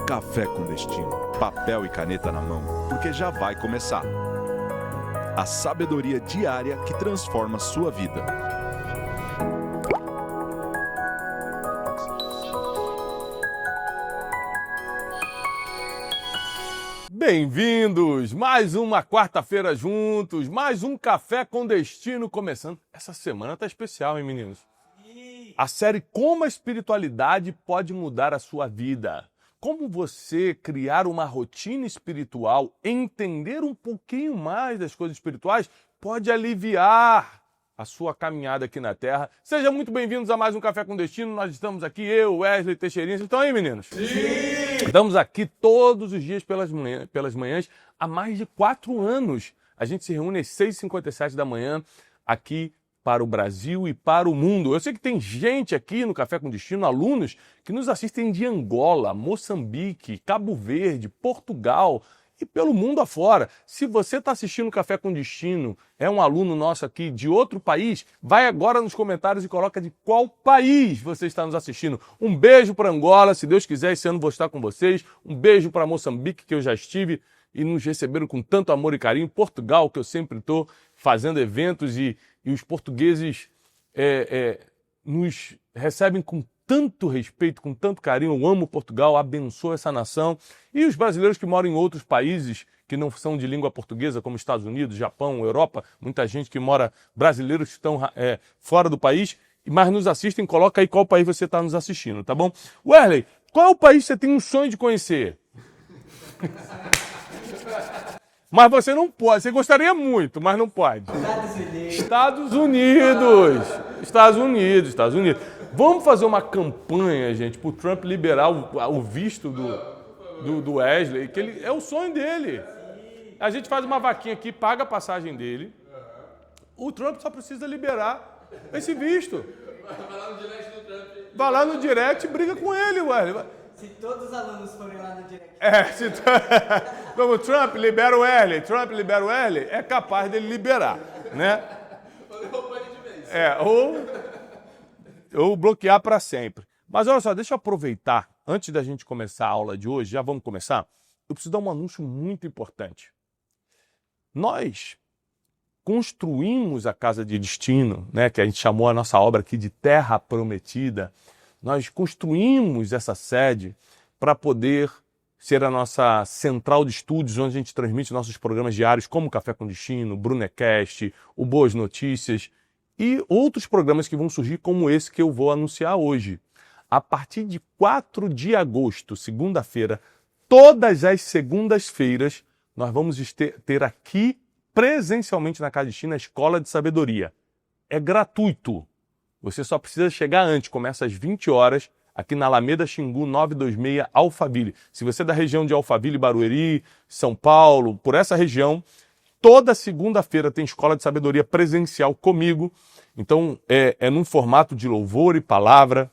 Café com Destino, papel e caneta na mão, porque já vai começar. A sabedoria diária que transforma sua vida. Bem-vindos! Mais uma quarta-feira juntos, mais um Café com Destino começando. Essa semana tá especial, hein, meninos? A série Como a Espiritualidade Pode Mudar a Sua Vida. Como você criar uma rotina espiritual, entender um pouquinho mais das coisas espirituais, pode aliviar a sua caminhada aqui na Terra. Sejam muito bem-vindos a mais um Café com Destino. Nós estamos aqui, eu, Wesley, Teixeirinha. Vocês estão aí, meninos? Sim! Estamos aqui todos os dias pelas manhãs há mais de 4 anos. A gente se reúne às 6h57 da manhã aqui para o Brasil e para o mundo. Eu sei que tem gente aqui no Café com Destino, alunos, que nos assistem de Angola, Moçambique, Cabo Verde, Portugal e pelo mundo afora. Se você está assistindo o Café com Destino, é um aluno nosso aqui de outro país, vai agora nos comentários e coloca de qual país você está nos assistindo. Um beijo para Angola, se Deus quiser, esse ano vou estar com vocês. Um beijo para Moçambique, que eu já estive e nos receberam com tanto amor e carinho. Portugal, que eu sempre estou fazendo eventos e os portugueses nos recebem com tanto respeito, com tanto carinho. Eu amo Portugal, abençoo essa nação. E os brasileiros que moram em outros países que não são de língua portuguesa, como Estados Unidos, Japão, Europa, muita gente que mora, brasileiros que estão fora do país, mas nos assistem, coloca aí qual país você está nos assistindo, tá bom? Wesley, qual é o país que você tem um sonho de conhecer? Mas você não pode, você gostaria muito, mas não pode. Estados Unidos. Vamos fazer uma campanha, gente, para o Trump liberar o visto do Wesley, que é o sonho dele. A gente faz uma vaquinha aqui, paga a passagem dele. O Trump só precisa liberar esse visto. Vai lá no direct e briga com ele, Wesley. Se todos os alunos forem lá no direct. Como o Trump libera o L, é capaz dele liberar, né? Ou bloquear para sempre. Mas olha só, deixa eu aproveitar, antes da gente começar a aula de hoje, já vamos começar, eu preciso dar um anúncio muito importante. Nós construímos a Casa de Destino, né, que a gente chamou a nossa obra aqui de Terra Prometida. Nós construímos essa sede para poder ser a nossa central de estúdios, onde a gente transmite nossos programas diários, como Café com Destino, Brunecast, o Boas Notícias e outros programas que vão surgir, como esse que eu vou anunciar hoje. A partir de 4 de agosto, segunda-feira, todas as segundas-feiras, nós vamos ter aqui, presencialmente na Casa de Destino, a Escola de Sabedoria. É gratuito. Você só precisa chegar antes, começa às 20 horas, aqui na Alameda Xingu 926, Alphaville. Se você é da região de Alphaville, Barueri, São Paulo, por essa região, toda segunda-feira tem Escola de Sabedoria presencial comigo. Então, é num formato de louvor e palavra,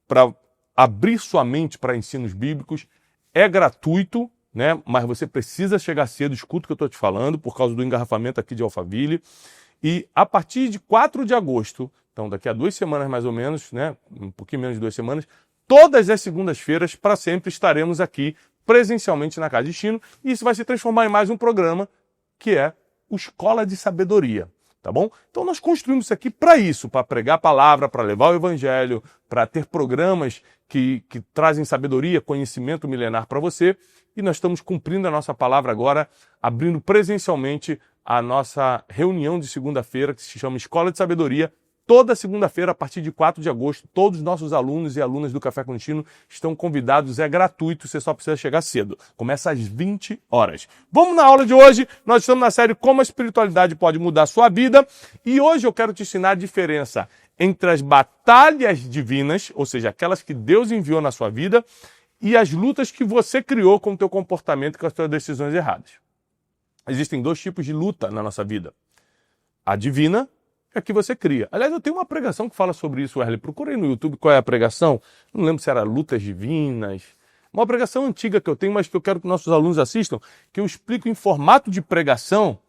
para abrir sua mente para ensinos bíblicos. É gratuito, né? Mas você precisa chegar cedo, escuta o que eu estou te falando, por causa do engarrafamento aqui de Alphaville. E a partir de 4 de agosto, então daqui a 2 semanas mais ou menos, né, um pouquinho menos de 2 semanas, todas as segundas-feiras, para sempre, estaremos aqui presencialmente na Casa de Destino. E isso vai se transformar em mais um programa, que é o Escola de Sabedoria, tá bom? Então nós construímos isso aqui para isso, para pregar a palavra, para levar o evangelho, para ter programas que trazem sabedoria, conhecimento milenar para você. E nós estamos cumprindo a nossa palavra agora, abrindo presencialmente a nossa reunião de segunda-feira, que se chama Escola de Sabedoria. Toda segunda-feira, a partir de 4 de agosto, todos os nossos alunos e alunas do Café com Destino estão convidados, é gratuito, você só precisa chegar cedo. Começa às 20 horas. Vamos na aula de hoje, nós estamos na série Como a Espiritualidade Pode Mudar a Sua Vida, e hoje eu quero te ensinar a diferença entre as batalhas divinas, ou seja, aquelas que Deus enviou na sua vida, e as lutas que você criou com o teu comportamento e com as suas decisões erradas. Existem 2 tipos de luta na nossa vida. A divina é a que você cria. Aliás, eu tenho uma pregação que fala sobre isso, Wesley. Procurei no YouTube qual é a pregação. Não lembro se era Lutas Divinas. Uma pregação antiga que eu tenho, mas que eu quero que nossos alunos assistam, que eu explico em formato de pregação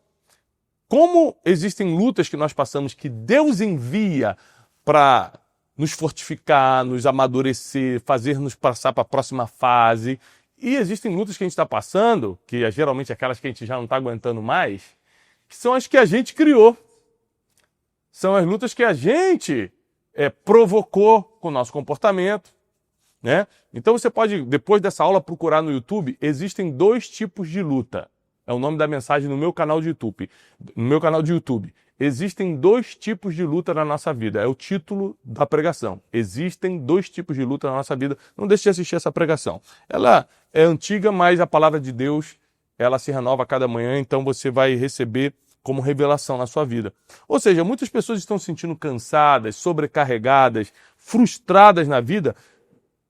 como existem lutas que nós passamos que Deus envia para nos fortificar, nos amadurecer, fazer-nos passar para a próxima fase. E existem lutas que a gente está passando, que é geralmente aquelas que a gente já não está aguentando mais, que são as que a gente criou. São as lutas que a gente provocou com o nosso comportamento, né? Então você pode, depois dessa aula, procurar no YouTube. Existem 2 tipos de luta. É o nome da mensagem no meu canal de YouTube. Existem 2 tipos de luta na nossa vida. É o título da pregação. Existem 2 tipos de luta na nossa vida. Não deixe de assistir essa pregação. Ela é antiga, mas a palavra de Deus, ela se renova a cada manhã, então você vai receber como revelação na sua vida. Ou seja, muitas pessoas estão se sentindo cansadas, sobrecarregadas, frustradas na vida,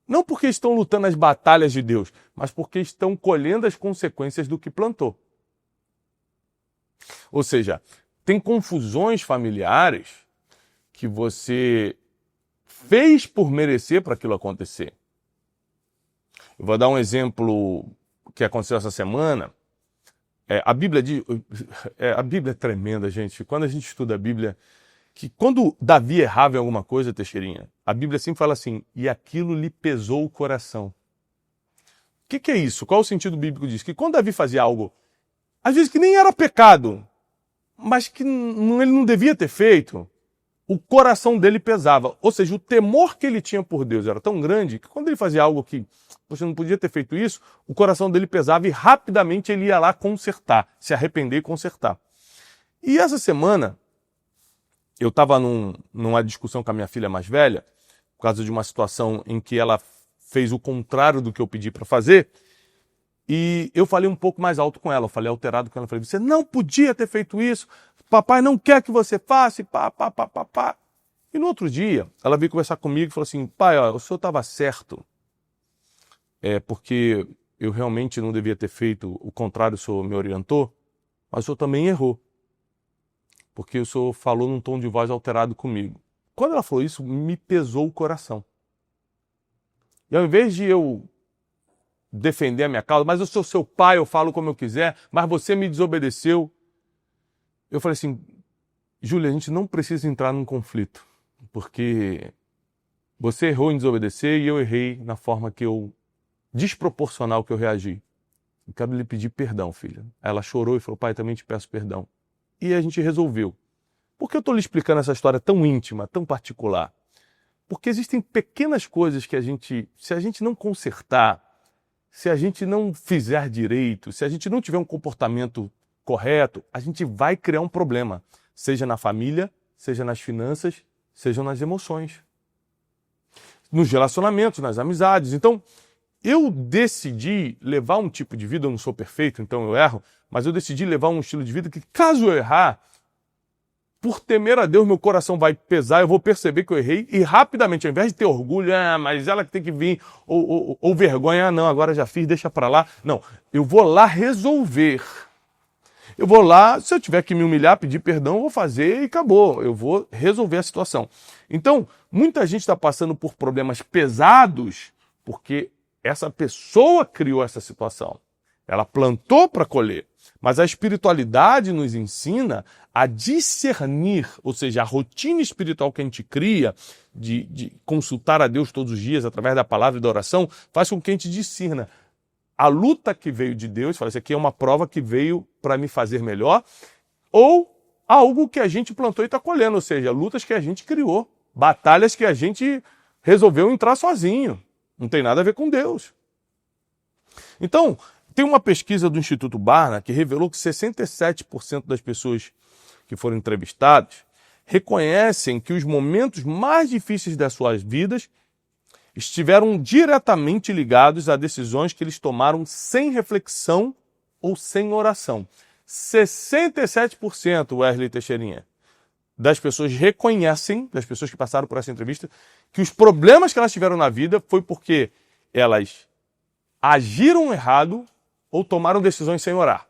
não porque estão lutando as batalhas de Deus, mas porque estão colhendo as consequências do que plantou. Ou seja, tem confusões familiares que você fez por merecer para aquilo acontecer. Eu vou dar um exemplo que aconteceu essa semana. A Bíblia diz, a Bíblia é tremenda, gente. Quando a gente estuda a Bíblia, que quando Davi errava em alguma coisa, Teixeirinha, a Bíblia sempre fala assim, e aquilo lhe pesou o coração. O que é isso? Qual é o sentido bíblico disso? Que quando Davi fazia algo, às vezes que nem era pecado, mas que ele não devia ter feito, o coração dele pesava. Ou seja, o temor que ele tinha por Deus era tão grande que quando ele fazia algo que você não podia ter feito isso, o coração dele pesava e rapidamente ele ia lá consertar, se arrepender e consertar. E essa semana, eu estava numa discussão com a minha filha mais velha, por causa de uma situação em que ela fez o contrário do que eu pedi para fazer, e eu falei um pouco mais alto com ela, eu falei alterado com ela, eu falei, você não podia ter feito isso, papai não quer que você faça, pá. E no outro dia, ela veio conversar comigo e falou assim, pai, ó, o senhor estava certo, porque eu realmente não devia ter feito o contrário, o senhor me orientou, mas o senhor também errou, porque o senhor falou num tom de voz alterado comigo. Quando ela falou isso, me pesou o coração. E ao invés de eu defender a minha causa, mas eu sou seu pai, eu falo como eu quiser, mas você me desobedeceu, eu falei assim, Júlia, a gente não precisa entrar num conflito, porque você errou em desobedecer e eu errei na forma desproporcional que eu reagi. Eu quero lhe pedir perdão, filha. Ela chorou e falou, pai, também te peço perdão. E a gente resolveu. Por que eu estou lhe explicando essa história tão íntima, tão particular? Porque existem pequenas coisas que se a gente não consertar, se a gente não fizer direito, se a gente não tiver um comportamento correto, a gente vai criar um problema, seja na família, seja nas finanças, seja nas emoções, nos relacionamentos, nas amizades. Então, eu decidi levar um tipo de vida, eu não sou perfeito, então eu erro, mas eu decidi levar um estilo de vida que, caso eu errar, por temer a Deus, meu coração vai pesar, eu vou perceber que eu errei e rapidamente, ao invés de ter orgulho, mas ela que tem que vir, ou vergonha, não, agora já fiz, deixa pra lá. Não, eu vou lá resolver. Eu vou lá, se eu tiver que me humilhar, pedir perdão, eu vou fazer e acabou. Eu vou resolver a situação. Então, muita gente está passando por problemas pesados porque essa pessoa criou essa situação. Ela plantou para colher. Mas a espiritualidade nos ensina a discernir, ou seja, a rotina espiritual que a gente cria, de consultar a Deus todos os dias através da palavra e da oração, faz com que a gente discerna a luta que veio de Deus, fala, isso aqui é uma prova que veio para me fazer melhor, ou algo que a gente plantou e está colhendo, ou seja, lutas que a gente criou, batalhas que a gente resolveu entrar sozinho. Não tem nada a ver com Deus. Então, tem uma pesquisa do Instituto Barna que revelou que 67% das pessoas que foram entrevistadas reconhecem que os momentos mais difíceis das suas vidas estiveram diretamente ligados a decisões que eles tomaram sem reflexão ou sem oração. 67%, Wesley Teixeirinha, das pessoas reconhecem, das pessoas que passaram por essa entrevista, que os problemas que elas tiveram na vida foi porque elas agiram errado ou tomaram decisões sem orar.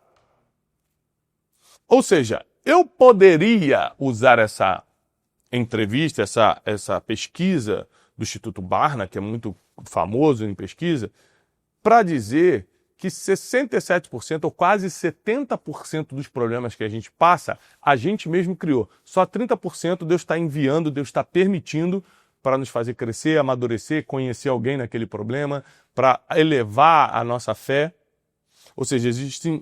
Ou seja, eu poderia usar essa entrevista, essa pesquisa do Instituto Barna, que é muito famoso em pesquisa, para dizer que 67% ou quase 70% dos problemas que a gente passa, a gente mesmo criou. Só 30% Deus está enviando, Deus está permitindo para nos fazer crescer, amadurecer, conhecer alguém naquele problema, para elevar a nossa fé. Ou seja,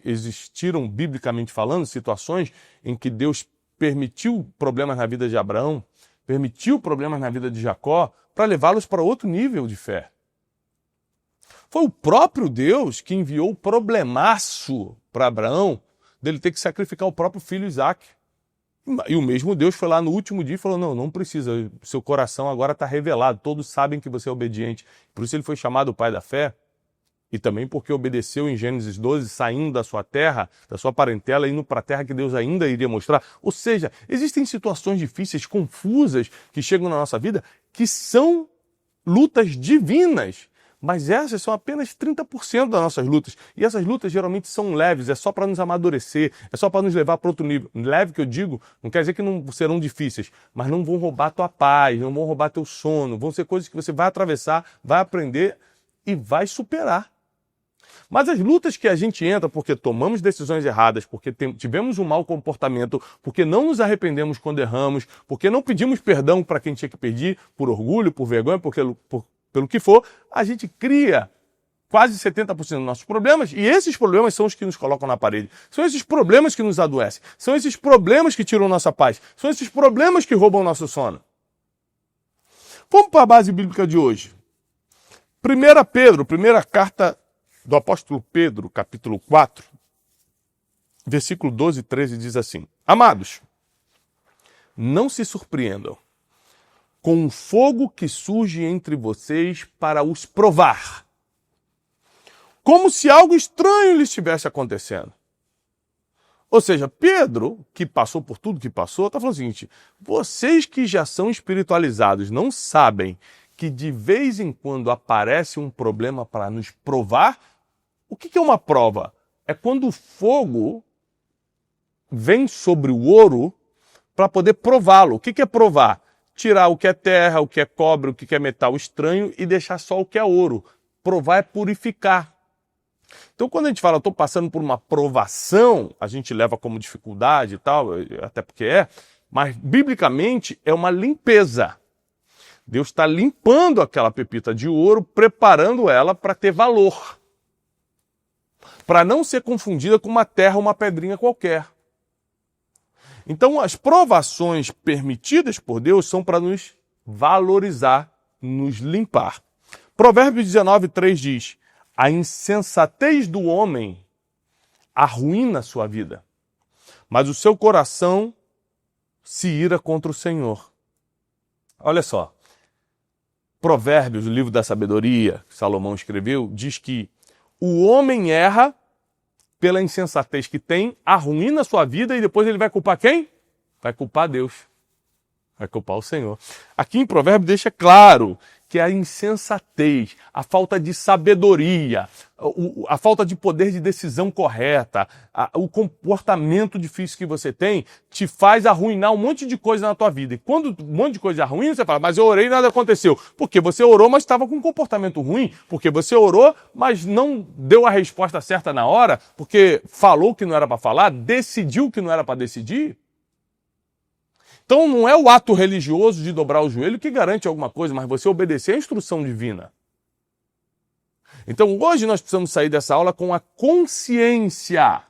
existiram, biblicamente falando, situações em que Deus permitiu problemas na vida de Abraão, permitiu problemas na vida de Jacó, para levá-los para outro nível de fé. Foi o próprio Deus que enviou o problemaço para Abraão dele ter que sacrificar o próprio filho Isaque. E o mesmo Deus foi lá no último dia e falou, não precisa, seu coração agora está revelado, todos sabem que você é obediente. Por isso ele foi chamado o pai da fé, e também porque obedeceu em Gênesis 12, saindo da sua terra, da sua parentela, indo para a terra que Deus ainda iria mostrar. Ou seja, existem situações difíceis, confusas, que chegam na nossa vida, que são lutas divinas. Mas essas são apenas 30% das nossas lutas. E essas lutas geralmente são leves, é só para nos amadurecer, é só para nos levar para outro nível. Leve que eu digo, não quer dizer que não serão difíceis, mas não vão roubar tua paz, não vão roubar teu sono, vão ser coisas que você vai atravessar, vai aprender e vai superar. Mas as lutas que a gente entra porque tomamos decisões erradas, porque tivemos um mau comportamento, porque não nos arrependemos quando erramos, porque não pedimos perdão para quem tinha que pedir, por orgulho, por vergonha, pelo que for, a gente cria quase 70% dos nossos problemas, e esses problemas são os que nos colocam na parede. São esses problemas que nos adoecem. São esses problemas que tiram nossa paz. São esses problemas que roubam nosso sono. Vamos para a base bíblica de hoje. 1 Pedro, primeira carta do apóstolo Pedro, capítulo 4, versículo 12 e 13, diz assim: Amados, não se surpreendam com o fogo que surge entre vocês para os provar, como se algo estranho lhes estivesse acontecendo. Ou seja, Pedro, que passou por tudo que passou, está falando o seguinte: vocês que já são espiritualizados não sabem que de vez em quando aparece um problema para nos provar? O que é uma prova? É quando o fogo vem sobre o ouro para poder prová-lo. O que é provar? Tirar o que é terra, o que é cobre, o que é metal estranho e deixar só o que é ouro. Provar é purificar. Então, quando a gente fala, estou passando por uma provação, a gente leva como dificuldade e tal, até porque mas biblicamente é uma limpeza. Deus está limpando aquela pepita de ouro, preparando ela para ter valor. Para não ser confundida com uma terra ou uma pedrinha qualquer. Então, as provações permitidas por Deus são para nos valorizar, nos limpar. Provérbios 19:3 diz: a insensatez do homem arruína a sua vida, mas o seu coração se ira contra o Senhor. Olha só, Provérbios, o livro da sabedoria que Salomão escreveu, diz que o homem erra pela insensatez que tem, arruína a sua vida e depois ele vai culpar quem? Vai culpar Deus. Vai culpar o Senhor. Aqui em Provérbios deixa claro que a insensatez, a falta de sabedoria, a falta de poder de decisão correta, o comportamento difícil que você tem, te faz arruinar um monte de coisa na tua vida. E quando um monte de coisa ruim, você fala, mas eu orei e nada aconteceu. Porque você orou, mas estava com um comportamento ruim. Porque você orou, mas não deu a resposta certa na hora. Porque falou que não era para falar, decidiu que não era para decidir. Então não é o ato religioso de dobrar o joelho que garante alguma coisa, mas você obedecer à instrução divina. Então hoje nós precisamos sair dessa aula com a consciência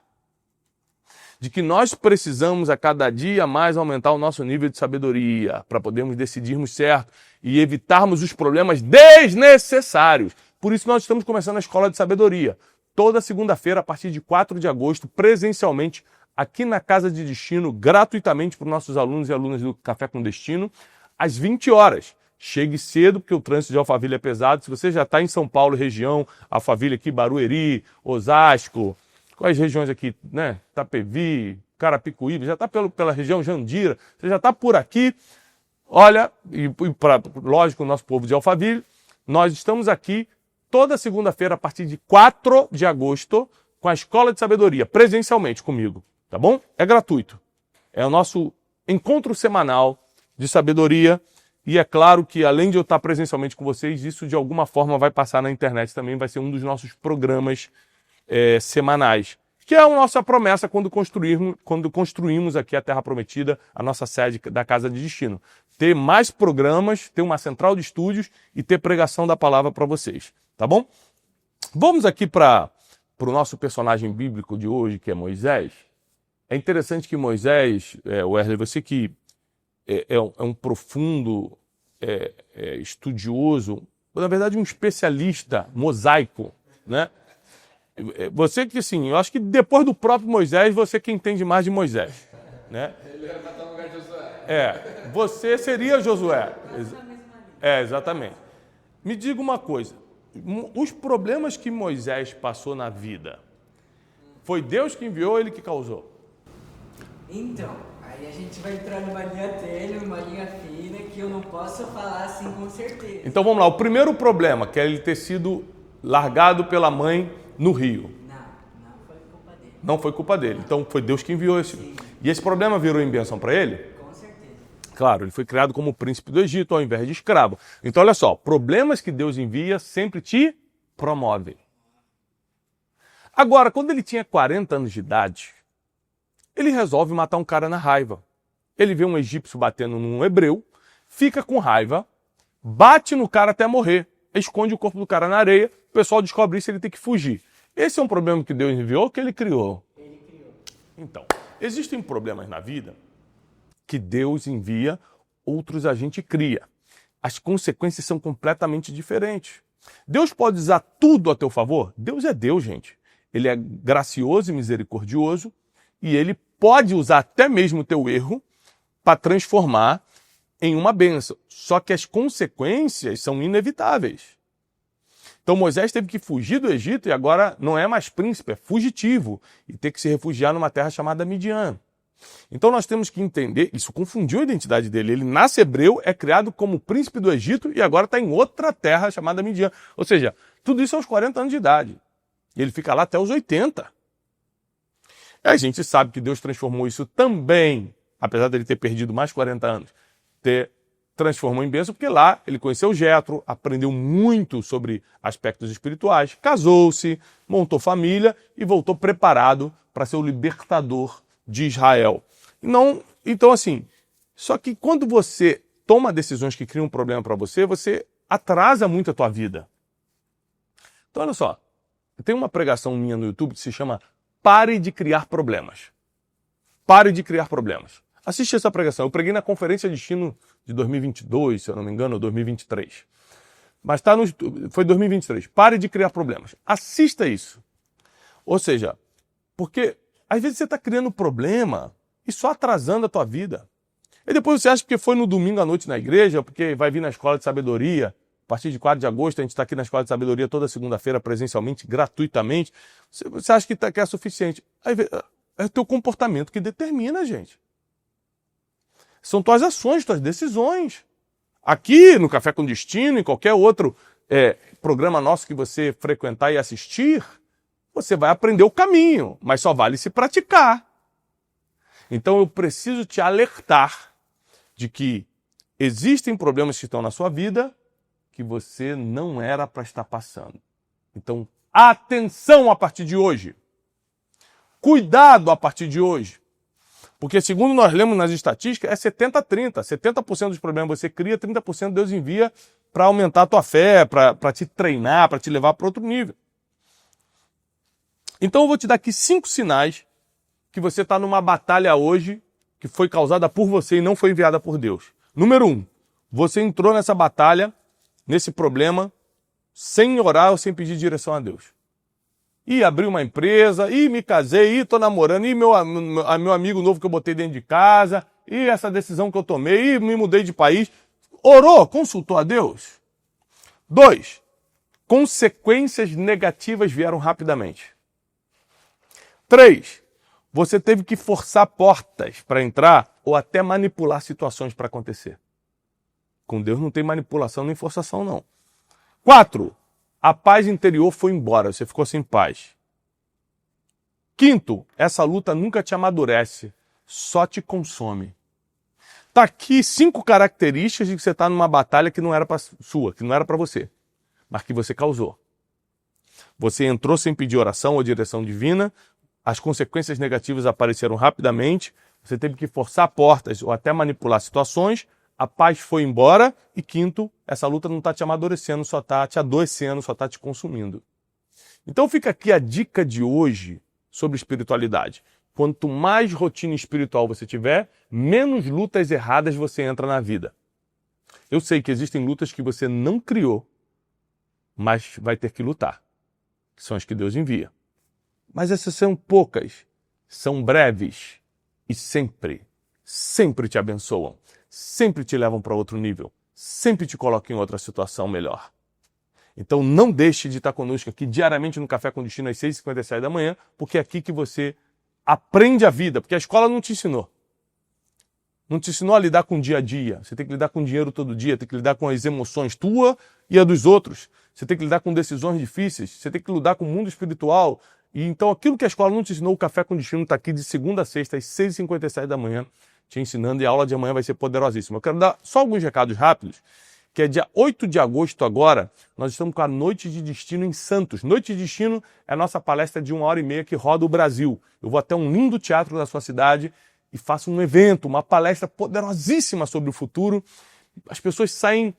de que nós precisamos a cada dia mais aumentar o nosso nível de sabedoria para podermos decidirmos certo e evitarmos os problemas desnecessários. Por isso nós estamos começando a Escola de Sabedoria. Toda segunda-feira, a partir de 4 de agosto, presencialmente, aqui na Casa de Destino, gratuitamente para os nossos alunos e alunas do Café com Destino, às 20 horas. Chegue cedo, porque o trânsito de Alphaville é pesado. Se você já está em São Paulo, região, Alphaville aqui, Barueri, Osasco, quais regiões aqui, né? Itapevi, Carapicuíba, já está pela região Jandira, você já está por aqui. Olha, lógico, o nosso povo de Alphaville, nós estamos aqui toda segunda-feira, a partir de 4 de agosto, com a Escola de Sabedoria, presencialmente comigo. Tá bom? É gratuito. É o nosso encontro semanal de sabedoria. E é claro que, além de eu estar presencialmente com vocês, isso de alguma forma vai passar na internet também, vai ser um dos nossos programas semanais. que é a nossa promessa quando construímos aqui a Terra Prometida, a nossa sede da Casa de Destino. Ter mais programas, ter uma central de estúdios e ter pregação da palavra para vocês, tá bom? Vamos aqui para o nosso personagem bíblico de hoje, que é Moisés. É interessante que Moisés, Wesley, você que é um profundo estudioso, na verdade um especialista mosaico, né? Você que, assim, eu acho que depois do próprio Moisés, você que entende mais de Moisés, né? Ele vai matar no lugar de Josué. Você seria Josué. Exatamente. Me diga uma coisa, os problemas que Moisés passou na vida, foi Deus que enviou ou ele que causou? Então, aí a gente vai entrar numa linha tênue, uma linha fina, que eu não posso falar assim com certeza. Então vamos lá, o primeiro problema, que é ele ter sido largado pela mãe no rio. Não foi culpa dele. Não foi culpa dele, então foi Deus que enviou esse. Sim. E esse problema virou em bênção para ele? Com certeza. Claro, ele foi criado como príncipe do Egito ao invés de escravo. Então olha só, problemas que Deus envia sempre te promovem. Agora, quando ele tinha 40 anos de idade, ele resolve matar um cara na raiva. Ele vê um egípcio batendo num hebreu, fica com raiva, bate no cara até morrer, esconde o corpo do cara na areia, o pessoal descobre isso e ele tem que fugir. Esse é um problema que Deus enviou ou que ele criou? Ele criou. Então, existem problemas na vida que Deus envia, outros a gente cria. As consequências são completamente diferentes. Deus pode usar tudo a teu favor? Deus é Deus, gente. Ele é gracioso e misericordioso e ele pode usar até mesmo o teu erro para transformar em uma bênção. Só que as consequências são inevitáveis. Então Moisés teve que fugir do Egito e agora não é mais príncipe, é fugitivo. E ter que se refugiar numa terra chamada Midian. Então nós temos que entender, isso confundiu a identidade dele. Ele nasce hebreu, é criado como príncipe do Egito e agora está em outra terra chamada Midian. Ou seja, tudo isso aos 40 anos de idade. E ele fica lá até os 80. E a gente sabe que Deus transformou isso também, apesar dele ter perdido mais 40 anos, transformou em bênção, porque lá ele conheceu Jetro, aprendeu muito sobre aspectos espirituais, casou-se, montou família e voltou preparado para ser o libertador de Israel. Então, assim, só que quando você toma decisões que criam um problema para você, você atrasa muito a tua vida. Então, olha só, tem uma pregação minha no YouTube que se chama Pare de Criar Problemas. Pare de criar problemas. Assiste essa pregação. Eu preguei na Conferência de Destino de 2022, se eu não me engano, ou 2023. Mas foi 2023. Pare de criar problemas. Assista isso. Ou seja, porque às vezes você está criando problema e só atrasando a tua vida. E depois você acha que foi no domingo à noite na igreja, porque vai vir na Escola de Sabedoria. A partir de 4 de agosto, a gente está aqui na Escola de Sabedoria toda segunda-feira, presencialmente, gratuitamente. Você acha que é suficiente. Aí, é o teu comportamento que determina, gente. São tuas ações, tuas decisões. Aqui, no Café com Destino, em qualquer outro programa nosso que você frequentar e assistir, você vai aprender o caminho, mas só vale se praticar. Então eu preciso te alertar de que existem problemas que estão na sua vida que você não era para estar passando. Então, atenção a partir de hoje. Cuidado a partir de hoje. Porque, segundo nós lemos nas estatísticas, é 70-30. 70% dos problemas você cria, 30% Deus envia para aumentar a tua fé, para te treinar, para te levar para outro nível. Então eu vou te dar aqui 5 sinais que você está numa batalha hoje que foi causada por você e não foi enviada por Deus. Número 1, você entrou nessa batalha, nesse problema, sem orar ou sem pedir direção a Deus. Abri uma empresa, me casei, estou namorando, meu amigo novo que eu botei dentro de casa, essa decisão que eu tomei, me mudei de país. Orou, consultou a Deus. 2, consequências negativas vieram rapidamente. 3, você teve que forçar portas para entrar ou até manipular situações para acontecer. Com Deus não tem manipulação nem forçação, não. 4, a paz interior foi embora, você ficou sem paz. 5, essa luta nunca te amadurece, só te consome. Tá aqui 5 características de que você está numa batalha que não era sua, que não era para você, mas que você causou. Você entrou sem pedir oração ou direção divina, as consequências negativas apareceram rapidamente, você teve que forçar portas ou até manipular situações, a paz foi embora e quinto, essa luta não está te amadurecendo, só está te adoecendo, só está te consumindo. Então fica aqui a dica de hoje sobre espiritualidade. Quanto mais rotina espiritual você tiver, menos lutas erradas você entra na vida. Eu sei que existem lutas que você não criou, mas vai ter que lutar, que são as que Deus envia. Mas essas são poucas, são breves e sempre te abençoam, sempre te levam para outro nível, sempre te colocam em outra situação melhor. Então não deixe de estar conosco aqui diariamente no Café com Destino às 6h57 da manhã, porque é aqui que você aprende a vida, porque a escola não te ensinou. Não te ensinou a lidar com o dia a dia. Você tem que lidar com o dinheiro todo dia, tem que lidar com as emoções tua e a dos outros. Você tem que lidar com decisões difíceis, você tem que lidar com o mundo espiritual. E então aquilo que a escola não te ensinou, o Café com Destino está aqui de segunda a sexta às 6h57 da manhã, te ensinando, e a aula de amanhã vai ser poderosíssima. Eu quero dar só alguns recados rápidos, que é dia 8 de agosto agora, nós estamos com a Noite de Destino em Santos. Noite de Destino é a nossa palestra de 1h30 que roda o Brasil. Eu vou até um lindo teatro da sua cidade e faço um evento, uma palestra poderosíssima sobre o futuro. As pessoas saem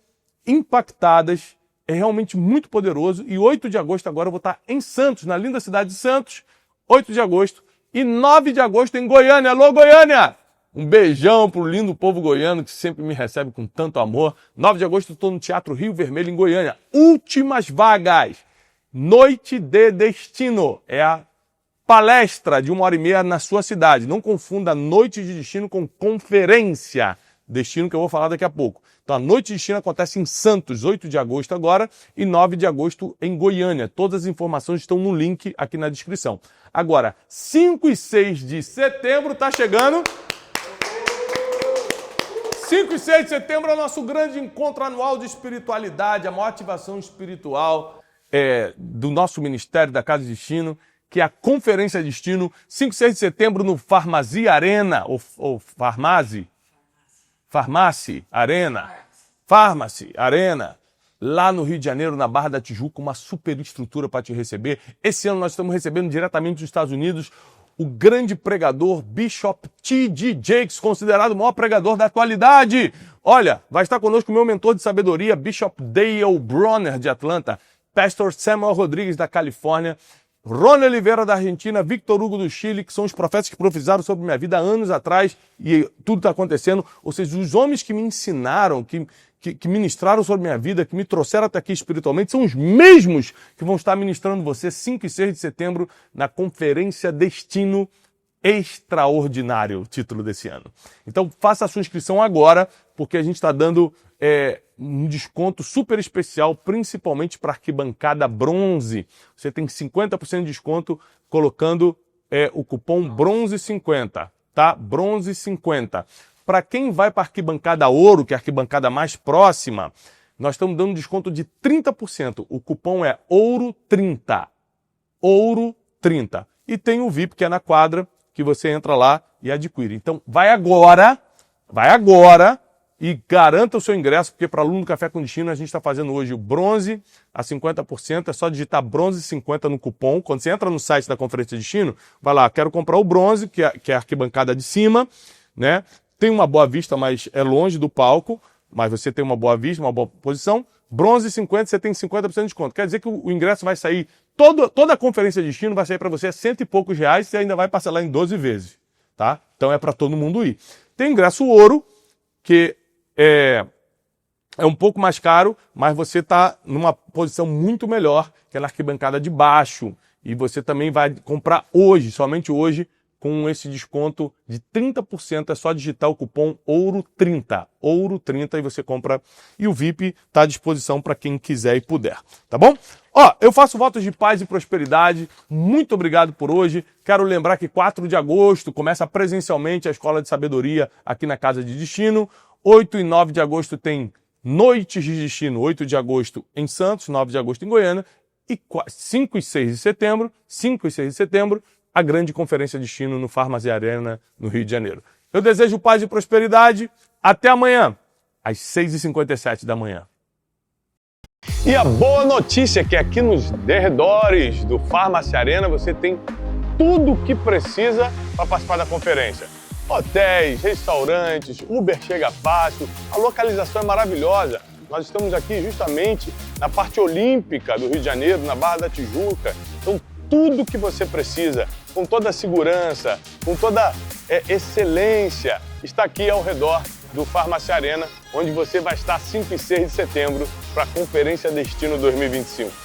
impactadas, é realmente muito poderoso. E 8 de agosto agora eu vou estar em Santos, na linda cidade de Santos, 8 de agosto. E 9 de agosto em Goiânia. Alô, Goiânia! Um beijão pro lindo povo goiano que sempre me recebe com tanto amor. 9 de agosto estou no Teatro Rio Vermelho, em Goiânia. Últimas vagas. Noite de Destino. É a palestra de 1h30 na sua cidade. Não confunda Noite de Destino com Conferência Destino, que eu vou falar daqui a pouco. Então a Noite de Destino acontece em Santos, 8 de agosto agora, e 9 de agosto em Goiânia. Todas as informações estão no link aqui na descrição. Agora, 5 e 6 de setembro está chegando. 5 e 6 de setembro é o nosso grande encontro anual de espiritualidade, a maior ativação espiritual do nosso Ministério da Casa de Destino, que é a Conferência Destino, 5 e 6 de setembro no Farmacia Arena, ou Farmacy Arena, lá no Rio de Janeiro, na Barra da Tijuca, uma super estrutura para te receber. Esse ano nós estamos recebendo diretamente dos Estados Unidos o grande pregador Bishop T.D. Jakes, considerado o maior pregador da atualidade. Olha, vai estar conosco o meu mentor de sabedoria, Bishop Dale Bronner, de Atlanta, Pastor Samuel Rodrigues, da Califórnia, Rony Oliveira, da Argentina, Victor Hugo, do Chile, que são os profetas que profetizaram sobre minha vida há anos atrás, e tudo está acontecendo. Ou seja, os homens que me ensinaram, que ministraram sobre minha vida, que me trouxeram até aqui espiritualmente, são os mesmos que vão estar ministrando você 5 e 6 de setembro na Conferência Destino Extraordinário, o título desse ano. Então faça a sua inscrição agora, porque a gente está dando um desconto super especial, principalmente para arquibancada bronze. Você tem 50% de desconto colocando o cupom BRONZE50, tá? BRONZE50. Para quem vai para a arquibancada ouro, que é a arquibancada mais próxima, nós estamos dando um desconto de 30%. O cupom é OURO30. OURO30. E tem o VIP, que é na quadra, que você entra lá e adquire. Então, vai agora e garanta o seu ingresso, porque para aluno do Café com Destino a gente está fazendo hoje o bronze a 50%, é só digitar BRONZE50 no cupom. Quando você entra no site da Conferência Destino, vai lá, quero comprar o bronze, que é a arquibancada de cima, né? Tem uma boa vista, mas é longe do palco, mas você tem uma boa vista, uma boa posição. Bronze 50, você tem 50% de desconto. Quer dizer que o ingresso vai sair, toda a Conferência de Destino vai sair para você a R$100 e poucos, e você ainda vai parcelar em 12 vezes, tá? Então é para todo mundo ir. Tem ingresso ouro, que é um pouco mais caro, mas você está numa posição muito melhor, que é na arquibancada de baixo. E você também vai comprar hoje, somente hoje, com esse desconto de 30%, é só digitar o cupom OURO30, OURO30, e você compra. E o VIP está à disposição para quem quiser e puder, tá bom? Eu faço votos de paz e prosperidade. Muito obrigado por hoje. Quero lembrar que 4 de agosto começa presencialmente a Escola de Sabedoria aqui na Casa de Destino. 8 e 9 de agosto tem Noites de Destino, 8 de agosto em Santos, 9 de agosto em Goiânia. E 5 e 6 de setembro, a grande Conferência Destino no Farmacia Arena, no Rio de Janeiro. Eu desejo paz e prosperidade. Até amanhã, às 6h57 da manhã. E a boa notícia é que aqui nos arredores do Farmacia Arena você tem tudo o que precisa para participar da conferência. Hotéis, restaurantes, Uber chega fácil, a localização é maravilhosa. Nós estamos aqui justamente na parte olímpica do Rio de Janeiro, na Barra da Tijuca. Então, tudo o que você precisa, com toda a segurança, com toda excelência, está aqui ao redor do Farmácia Arena, onde você vai estar 5 e 6 de setembro para a Conferência Destino 2025.